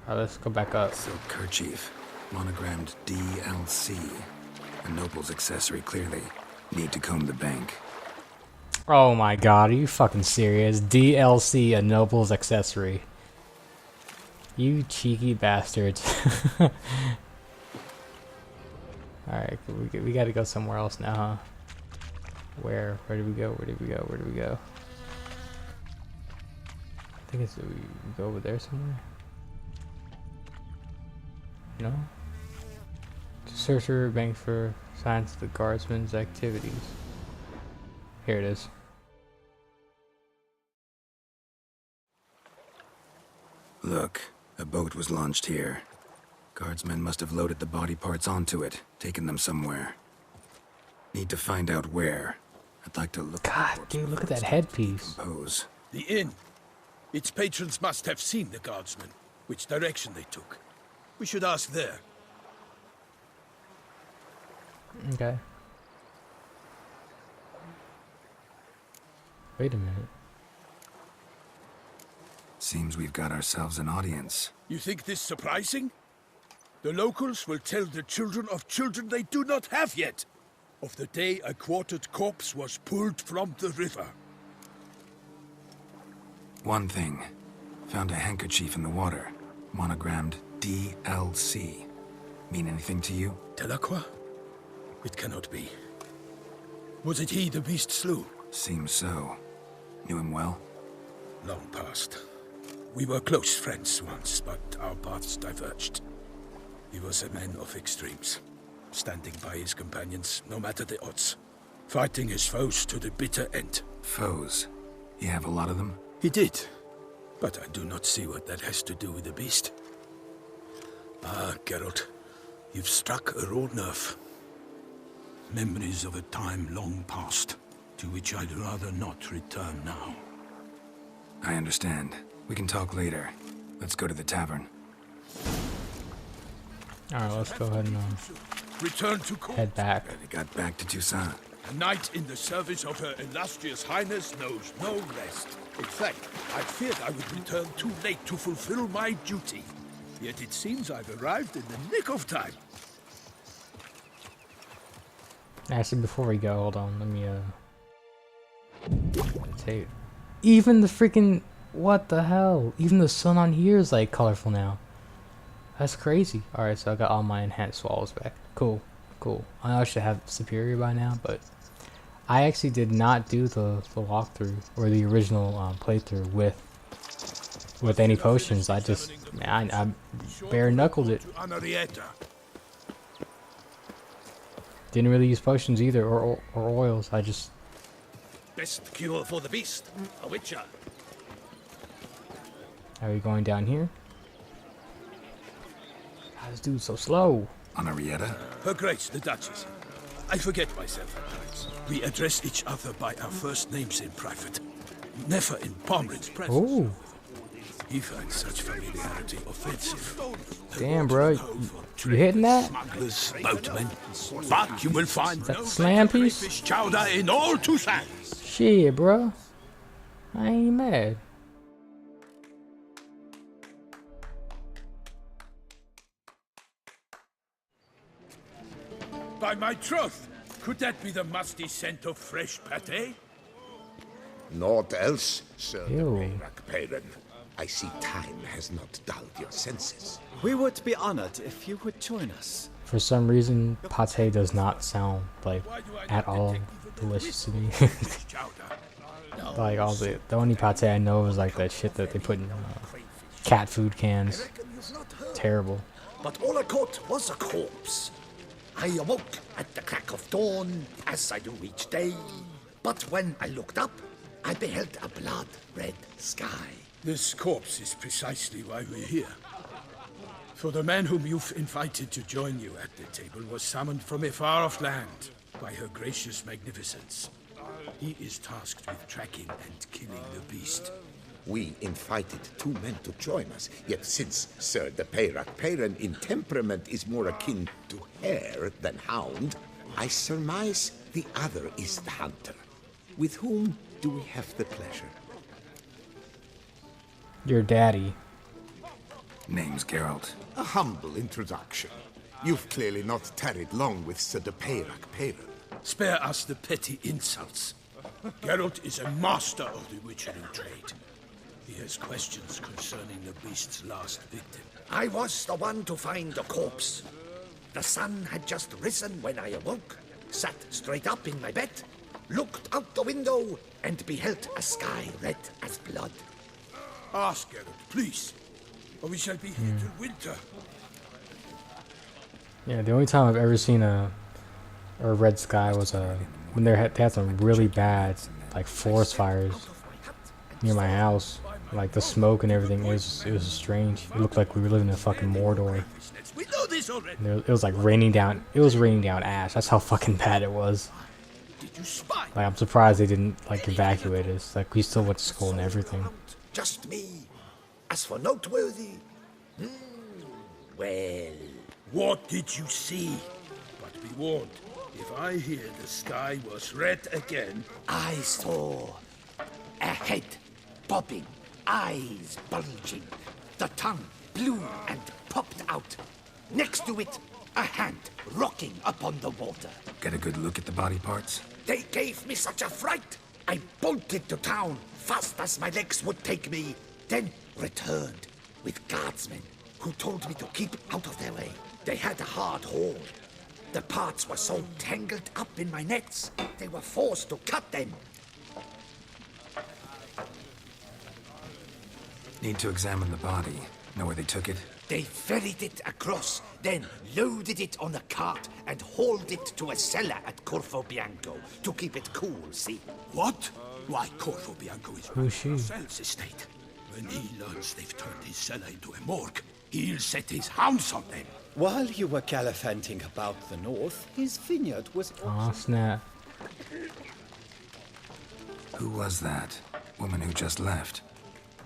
Alright, let's go back up. Silk kerchief, monogrammed DLC. A noble's accessory, clearly. Need to comb the bank. Oh my god, are you fucking serious? DLC, a noble's accessory. You cheeky bastards. Alright, we gotta go somewhere else now, huh? Where? Where did we go? Where did we go? Where did we go? I think it's we go over there somewhere. No? To search the bank for signs of the guardsman's activities. Here it is. Look, a boat was launched here. Guardsmen must have loaded the body parts onto it, taken them somewhere. Need to find out where. I'd like to look. God, dude, look at that headpiece. Compose. The inn. Its patrons must have seen the guardsmen, which direction they took. We should ask there. Okay. Wait a minute. Seems we've got ourselves an audience. You think this surprising? The locals will tell the children of children they do not have yet, of the day a quartered corpse was pulled from the river. One thing. Found a handkerchief in the water. Monogrammed DLC. Mean anything to you? Delacroix? It cannot be. Was it he the beast slew? Seems so. Knew him well? Long past. We were close friends once, but our paths diverged. He was a man of extremes, standing by his companions no matter the odds, fighting his foes to the bitter end. Foes? You have a lot of them? He did, but I do not see what that has to do with the beast. Ah, Geralt, you've struck a raw nerve. Memories of a time long past, to which I'd rather not return now. I understand. We can talk later. Let's go to the tavern. Alright, let's go ahead and Return to court. head back. They got back to Toussaint. A knight in the service of her illustrious highness knows no rest. In fact, I feared I would return too late to fulfill my duty. Yet it seems I've arrived in the nick of time. Actually, before we go, hold on, let me meditate. Even the freaking, what the hell? Even the sun on here is like colorful now. That's crazy. Alright, so I got all my enhanced swallows back. Cool, cool. I know I should have superior by now, but I actually did not do the walkthrough or the original playthrough with any potions. I just, man, I bare knuckled it. Didn't really use potions either, or oils. I just. Best cure for the beast, a witcher. Are we going down here? God, this dude's so slow. Henrietta? Her Grace, the Duchess. I forget myself at times. We address each other by our first names in private. Never in Pomrin's presence. Oh. He finds such familiarity offensive. Damn, bro. You hitting that? Smugglers, boatmen. But you will find that no slam better piece? crayfish chowder in all Toussaint. Shit, bro. I ain't mad. By my troth, could that be the musty scent of fresh pâté? Naught else, Sir Ew. Perrin. I see time has not dulled your senses. We would be honored if you would join us. For some reason, pate does not sound like at all delicious to me. Like all the only pate I know is like that shit that they put in cat food cans. Terrible. But all I caught was a corpse. I awoke at the crack of dawn, as I do each day. But when I looked up, I beheld a blood-red sky. This corpse is precisely why we're here. For the man whom you've invited to join you at the table was summoned from a far-off land by her gracious magnificence. He is tasked with tracking and killing the beast. We invited two men to join us, yet since Sir de Perrin in temperament is more akin to hare than hound, I surmise the other is the hunter. With whom do we have the pleasure? Your daddy. Name's Geralt. A humble introduction. You've clearly not tarried long with Sir de Peyrac Peyran. Spare us the petty insults. Geralt is a master of the witchery trade. He has questions concerning the beast's last victim. I was the one to find the corpse. The sun had just risen when I awoke, sat straight up in my bed, looked out the window, and beheld a sky red as blood. Ask Geralt, please, or we shall be here till winter. Yeah, the only time I've ever seen a red sky was when they had some really bad like forest fires near my house. Like the smoke and everything, it was strange. It looked like we were living in fucking Mordor. We know this already. It was like raining down. It was raining down ash. That's how fucking bad it was. Did you spy? Like I'm surprised they didn't like evacuate us. Like we still went to school and everything. Just me. As for noteworthy, well, What did you see? But be warned, if I hear the sky was red again, I saw a head bobbing, eyes bulging, the tongue blue and popped out. Next to it, a hand rocking upon the water. Get a good look at the body parts? They gave me such a fright. I bolted to town fast as my legs would take me, then returned with guardsmen who told me to keep out of their way. They had a hard hold. The parts were so tangled up in my nets, they were forced to cut them. Need to examine the body. Know where they took it? They ferried it across, then loaded it on a cart and hauled it to a cellar at Corvo Bianco to keep it cool, see? what? Why, Corvo Bianco is Who's she? Marcel's estate. When he learns they've turned his cellar into a morgue, he'll set his hounds on them. While you were gallivanting about the north, his vineyard was Aw, snap. Who was that? Woman who just left.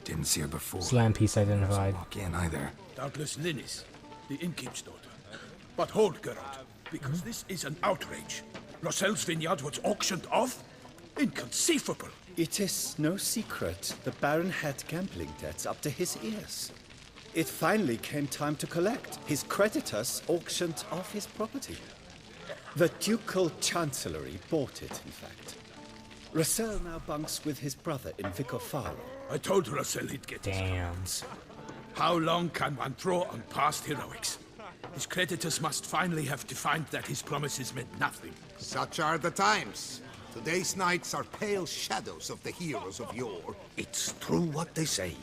Didn't see her before. Slam piece identified. Walk in either. Doubtless Linnis, the innkeep's daughter. But hold, Geralt, because this is an outrage. Roselle's vineyard was auctioned off? Inconceivable. It is no secret the Baron had gambling debts up to his ears. It finally came time to collect. His creditors auctioned off his property. The Ducal Chancellery bought it, in fact. Roselle now bunks with his brother in Vicofaro. I told Roselle he'd get his Damn. hands. How long can one throw on past heroics? His creditors must finally have defined that his promises meant nothing. Such are the times. Today's knights are pale shadows of the heroes of yore. It's true what they say.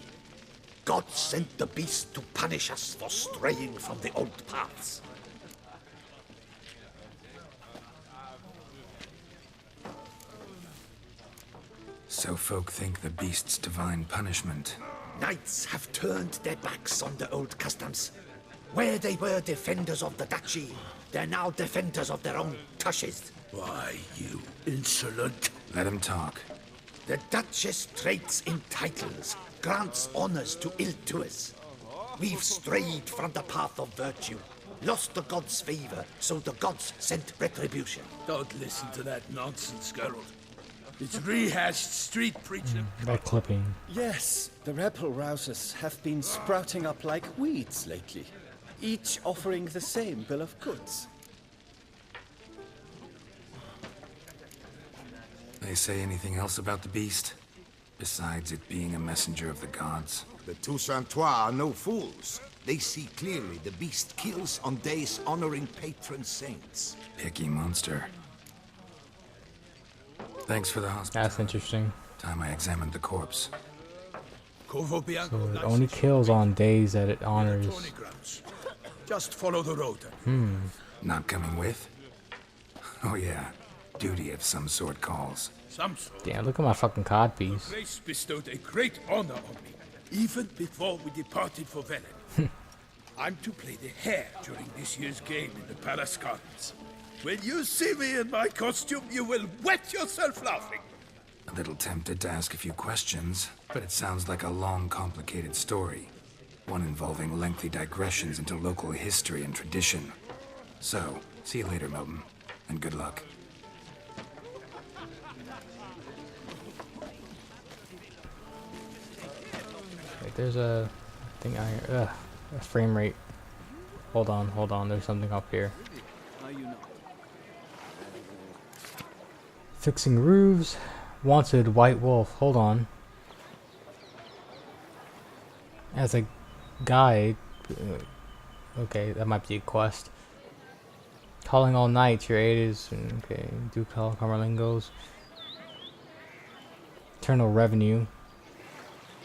God sent the beast to punish us for straying from the old paths. So folk think the beast's divine punishment. Knights have turned their backs on the old customs. Where they were defenders of the duchy, they're now defenders of their own tushes. Why, you insolent... Let him talk. The Duchess trades in titles, grants honors to ill-doers. We've strayed from the path of virtue, lost the gods' favor, so the gods sent retribution. Don't listen to that nonsense, Geralt. It's rehashed street preaching. That clipping. Yes, the rebel rousers have been sprouting up like weeds lately, each offering the same bill of goods. They say anything else about the beast? Besides it being a messenger of the gods? The Toussaintois are no fools. They see clearly the beast kills on days honoring patron saints. Picky monster. Thanks for the hospital. That's interesting. Time I examined the corpse. Corvo Bianco So it lies only in kills on days that it honors. Tony grounds. Just follow the road. Not coming with? Oh yeah. Duty of some sort calls. Some sort. Damn, look at my fucking codpiece. Grace bestowed a great honor on me, even before we departed for Velen. I'm to play the hare during this year's game in the palace gardens. When you see me in my costume, you will wet yourself laughing. A little tempted to ask a few questions, but it sounds like a long, complicated story. One involving lengthy digressions into local history and tradition. So, see you later, Milton, and good luck. Wait, there's a thing out here. Ugh. Frame rate. Hold on. There's something up here. Fixing roofs. Wanted white wolf. Hold on. As a guide. Okay, that might be a quest. Calling all night. Your aid is okay. Do call Camerlingos. Eternal revenue.